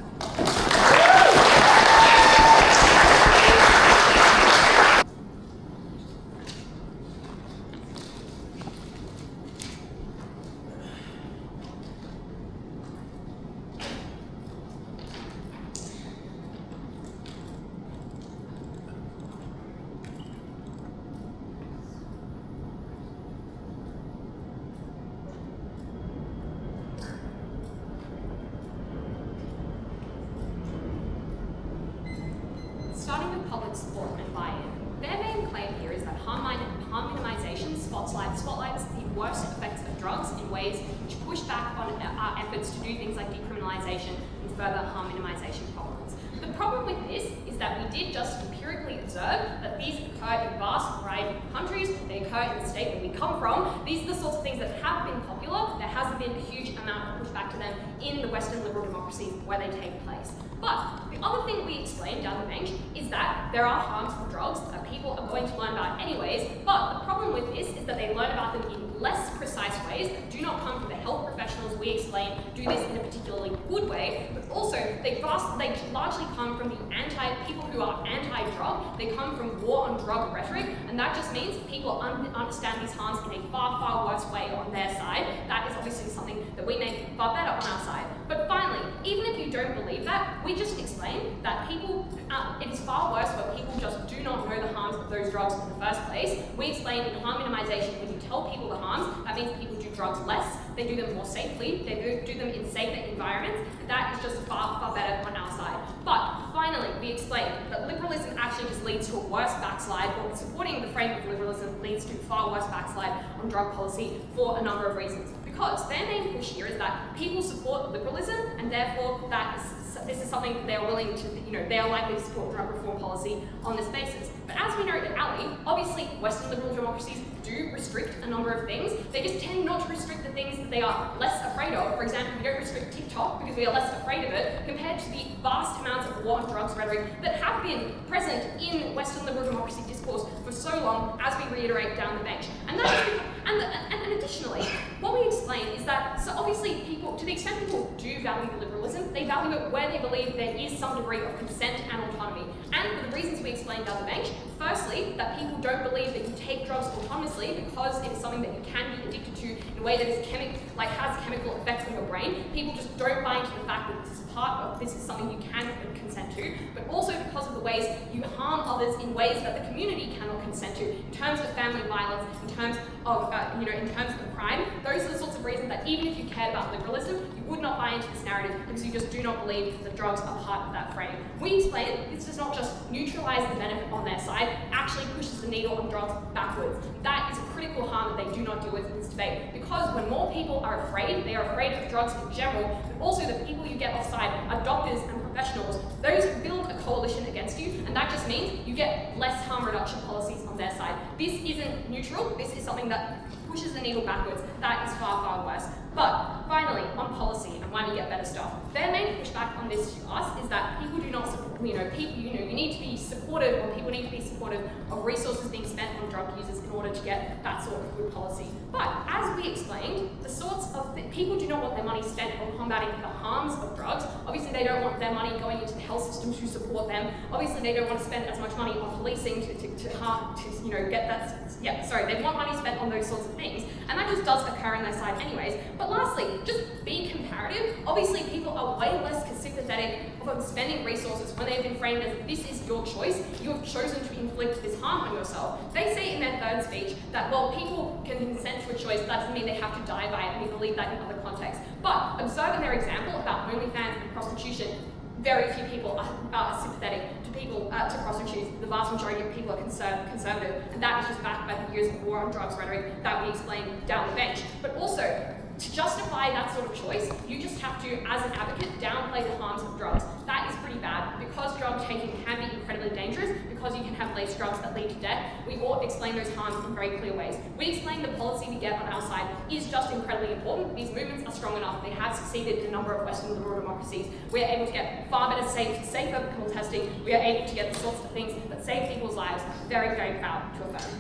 Starting with public support and buy-in. Their main claim here is that harm minimisation spotlights the worst effects of drugs in ways which push back on our efforts to do things like decriminalisation and further harm minimisation problems. The problem with this is that we did just empirically observe that these occur in vast variety of countries. They occur in the state that we come from. These are the sorts of things that have been popular. There hasn't been a huge amount of pushback to them in the Western liberal democracies where they take place. But the other thing we explained down the bench is that there are harms of drugs that people are going to learn about anyways, but the problem with this is that they learn about them in less precise ways that do not come from the health professionals we explain do this in a particularly good way, but also they largely come from the people who are anti-drug. They come from war on drug rhetoric, and that just means people understand these harms in a far, far worse way on their side. That is obviously something that we make far better on our side. But finally, even if you don't believe that, we just explain that it is far worse where people just do not know the harms of those drugs in the first place. We explain in harm minimisation, when you tell people the harms, that means people do drugs less, they do them more safely, they do them in safer environments, and that is just far, far better on our side. But finally, we explain that liberalism actually just leads to a worse backslide, or supporting the frame of liberalism leads to far worse backslide on drug policy for a number of reasons. Because their main push here is that people support liberalism, and therefore this is something that they are willing to, they are likely to support drug reform policy on this basis. But as we know at Ellie, obviously Western liberal democracies do restrict a number of things. They just tend not to restrict the things that they are less afraid of. For example, we don't restrict TikTok because we are less afraid of it compared to the vast amounts of war on drugs rhetoric that have been present in Western liberal democracy discourse for so long, as we reiterate down the bench. And additionally, what we explain is that, so obviously people, to the extent people do value liberalism, they value it where they believe there is some degree of consent and autonomy. And for the reasons we explained down the bench, firstly, that people don't believe that you take drugs autonomously because it is something that you can be addicted to in a way that is has chemical effects on your brain. People just don't buy into the fact that this is part of this is something you can consent to, but also because of the ways you harm others in ways that the community cannot consent to, in terms of family violence, in terms of in terms of crime. Those are the sorts of reasons that even if you cared about liberalism, you would not buy into this narrative because you just do not believe that drugs are part of that frame. We explain this does not just neutralize the benefit on their side, actually pushes the needle on drugs backwards. That is a critical harm that they do not deal with in this debate, because when more people are afraid, they are afraid of drugs in general, but also the people you get offside are doctors and professionals. Those build a coalition against you, and that just means you get less harm reduction policies on their side. This isn't neutral, this is something that pushes the needle backwards. That is far, far worse. But finally, on policy and why we get better stuff. Their main pushback on this to us is that people do not support, you need to be supportive, or people need to be supportive of resources being spent on drug users in order to get that sort of good policy. But as we explained, people do not want their money spent on combating the harms of drugs. Obviously, they don't want their money going into the health system to support them. Obviously, they don't want to spend as much money on policing they want money spent on those sorts of things, and that just does occur on their side anyways. But lastly, just be comparative. Obviously, people are way less sympathetic of spending resources when they've been framed as this is your choice. You have chosen to inflict this harm on yourself. They say in their third speech that, well, people can consent to a choice, that doesn't mean they have to die by it, and we believe that in other contexts. But observe in their example about OnlyFans and prostitution, very few people are sympathetic to prostitutes. The vast majority of people are conservative, and that is just backed by the years of war on drugs rhetoric that we explained down the bench. But also, to justify that sort of choice, you just have to, as an advocate, downplay the harms of drugs. That is pretty bad, because drug taking can be incredibly dangerous, because you can have laced drugs that lead to death. We all explain those harms in very clear ways. We explain the policy we get on our side is just incredibly important. These movements are strong enough. They have succeeded in a number of Western liberal democracies. We are able to get far better, safer pill testing. We are able to get the sorts of things that save people's lives. Very, very proud to affirm.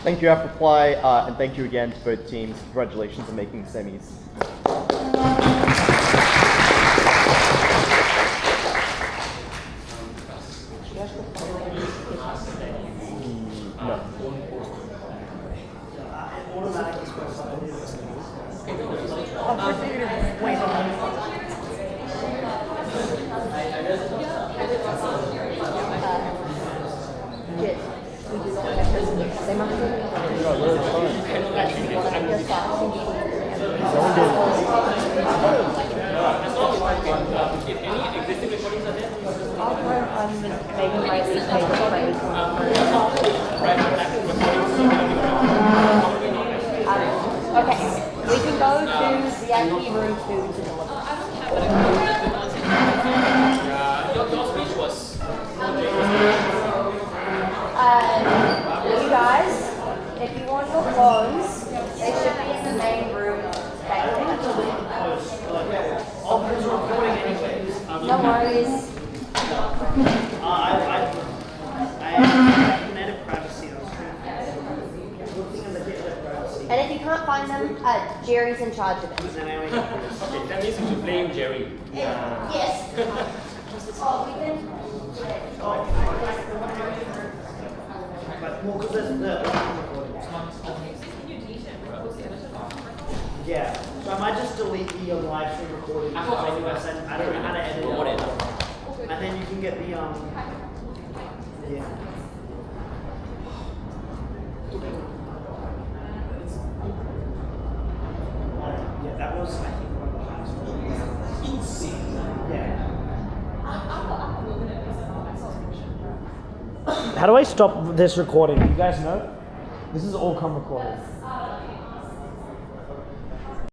Thank you, F Reply, and thank you again to both teams. Congratulations on making semis. No. They must be. Okay, we can go to VIP room 2 to deliver. Your speech was. You guys, if you want your phones, they should be in the main room. No worries. And if you can't find them, Jerry's in charge of it. That means you should blame Jerry. Yes. We can. Yeah, so I might just delete the live stream recording. I don't know how to edit it. And then you can get the yeah. Yeah, that was, I think, one of the highest ones. Insane. Yeah. How do I stop this recording? You guys know? This is all come recorded.